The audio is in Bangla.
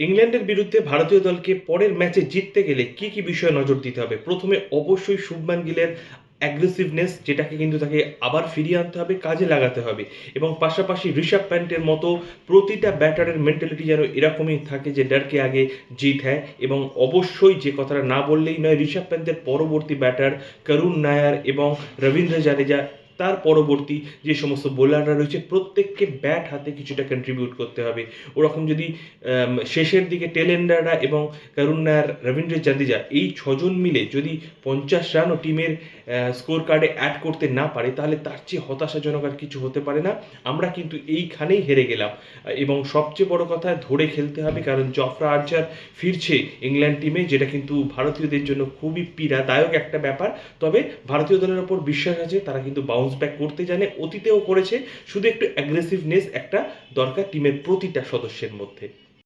ইংল্যান্ডের বিরুদ্ধে ভারতীয় দলকে পরের ম্যাচে জিততে গেলে কি কি বিষয়ে নজর দিতে হবে? প্রথমে অবশ্যই শুভমান গিলের অ্যাগ্রেসিভনেস, যেটাকে কিন্তু তাকে আবার ফিরিয়ে আনতে হবে, কাজে লাগাতে হবে। এবং পাশাপাশি ঋষভ প্যান্টের মতো প্রতিটা ব্যাটারের মেন্টালিটি যেন এরকমই থাকে যে ডর কে আগে জিত হ্যায়। এবং অবশ্যই যে কথাটা না বললেই নয়, ঋষভ প্যান্তের পরবর্তী ব্যাটার করুণ নায়ার এবং রবীন্দ্র জাদেজা, তার পরবর্তী যে সমস্ত বোলাররা রয়েছে, প্রত্যেককে ব্যাট হাতে কিছুটা কন্ট্রিবিউট করতে হবে। ওরকম যদি শেষের দিকে টেলেন্ডাররা এবং করুণ নায়ার, রবীন্দ্র জাদেজা এই ছজন মিলে যদি 50 রানও টিমের স্কোর কার্ডে অ্যাড করতে না পারে, তাহলে তার চেয়ে হতাশাজনক আর কিছু হতে পারে না। আমরা কিন্তু এইখানেই হেরে গেলাম। এবং সবচেয়ে বড় কথা, ধরে খেলতে হবে, কারণ জফরা আর্চার ফিরছে ইংল্যান্ড টিমে, যেটা কিন্তু ভারতীয়দের জন্য খুবই পীড়াদায়ক একটা ব্যাপার। তবে ভারতীয় দলের ওপর বিশ্বাস আছে, তারা কিন্তু বাউন্স ব্যাক করতে জানে, অতীতেও করেছে। শুধু একটু অ্যাগ্রেসিভনেস একটা দরকার টিমের প্রতিটা সদস্যের মধ্যে।